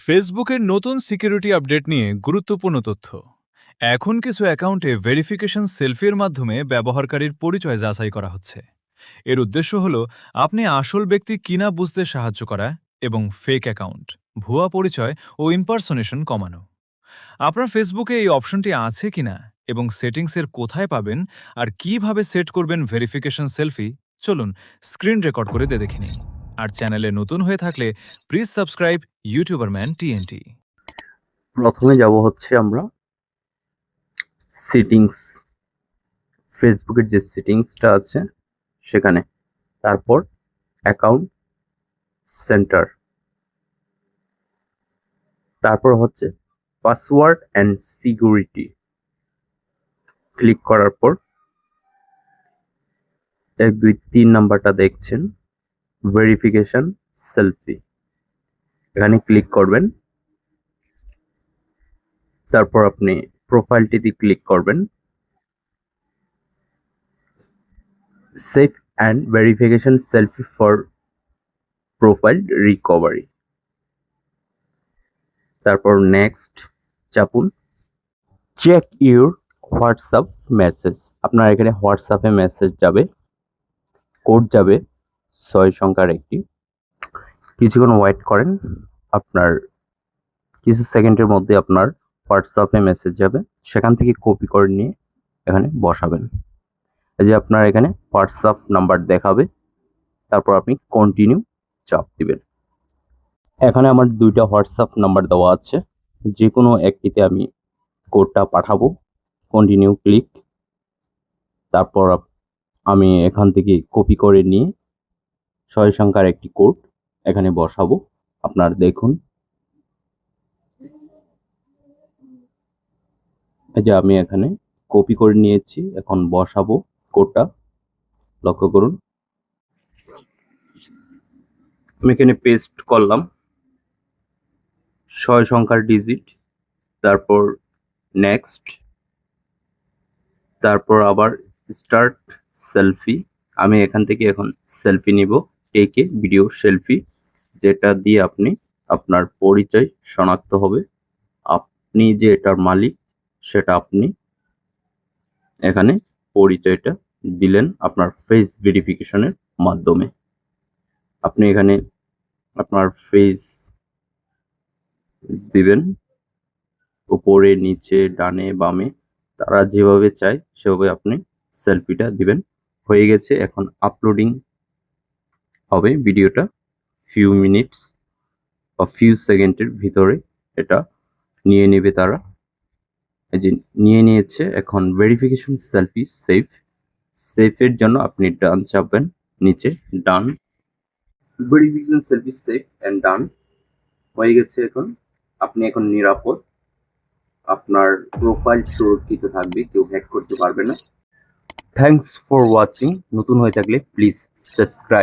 ফেসবুকের নতুন security update নিয়ে গুরুত্বপূর্ণ তথ্য। এখন কিছু অ্যাকাউন্টে ভেরিফিকেশন সেলফির মাধ্যমে ব্যবহারকারীর পরিচয় যাচাই করা হচ্ছে। এর উদ্দেশ্য হল আপনি আসল ব্যক্তি কিনা বুঝতে সাহায্য করা এবং ফেক অ্যাকাউন্ট, ভুয়া পরিচয় ও ইম্পারসোনেশন কমানো। আপনার ফেসবুকে এই অপশনটি আছে কিনা এবং সেটিংসের কোথায় পাবেন আর কিভাবে সেট করবেন ভেরিফিকেশন সেলফি, চলুন স্ক্রিন রেকর্ড করে দেখে নিন। আর চ্যানেলে নতুন হয়ে থাকলে please subscribe YouTuber man TNT. প্রথমে যাব হচ্ছে আমরা সেটিংস, ফেসবুকের যে সেটিংসটা আছে সেখানে, তারপর অ্যাকাউন্ট সেন্টার, তারপর হচ্ছে পাসওয়ার্ড অ্যান্ড সিকিউরিটি। ক্লিক করার পর 1 2 3 নাম্বারটা দেখছেন, ভেরিফিকেশন সেলফি, এখানে ক্লিক করবেন। তারপর আপনি প্রোফাইলটিতে ক্লিক করবেন, save and verification selfie for profile recovery. তারপর নেক্সট চাপুন। চেক ইউর হোয়াটসঅ্যাপ মেসেজ, আপনার এখানে হোয়াটসঅ্যাপে মেসেজ যাবে, কোড যাবে 6 সংখ্যার একটি। কিছুক্ষণ ওয়েট করেন, আপনার কিছু সেকেন্ডের মধ্যে আপনার হোয়াটসঅ্যাপে মেসেজ যাবে, সেখান থেকে কপি করে নিয়ে এখানে বসাবেন। এই যে আপনার এখানে হোয়াটসঅ্যাপ নাম্বার দেখাবে, তারপর আপনি কন্টিনিউ চাপ দিবেন। এখানে আমার 2টা হোয়াটসঅ্যাপ নাম্বার দেওয়া আছে, যে কোনো একটিতে আমি কোডটা পাঠাবো। কন্টিনিউ ক্লিক, তারপর আমি এখান থেকে কপি করে নিয়ে 6 সংখ্যার একটি কোড এখানে বসাবো। আপনার দেখুন, এই যে আমি এখানে কপি করে নিয়েছি, এখন বসাবো কোডটা। লক্ষ্য করুন, আমি এখানে পেস্ট করলাম 6 সংখ্যার ডিজিট, তারপর নেক্সট, তারপর আবার স্টার্ট সেলফি। আমি এখান থেকে এখন সেলফি নিব, টেকে ভিডিও সেলফি, যেটা দিয়ে আপনি আপনার পরিচয় শনাক্ত হবে। আপনি যে এটার মালিক সেটা আপনি এখানে পরিচয়টা দিলেন আপনার ফেস ভেরিফিকেশনের মাধ্যমে। আপনি এখানে আপনার ফেস দিবেন, উপরে নিচে ডানে বামে, তারা যেভাবে চায় সেভাবে আপনি সেলফিটা দিবেন। হয়ে গেছে, এখন আপলোডিং হবে ভিডিওটা। ফিউ মিনিটস বা ফিউ সেকেন্ডের ভিতরে এটা নিয়ে নেবে তারা। এই যে নিয়ে নিয়েছে, এখন ভেরিফিকেশন সেলফি সেভ। সেফের জন্য আপনি ডান চাপবেন, নিচে ডান। ভেরিফিকেশন সেলফি সেভ এন্ড ডান হয়ে গেছে। এখন আপনি এখন নিরাপদ, আপনার প্রোফাইল সুরক্ষিত থাকবে, কেউ হ্যাক করতে পারবে না। Thanks for watching. নতুন হয়ে থাকলে প্লিজ সাবস্ক্রাইব।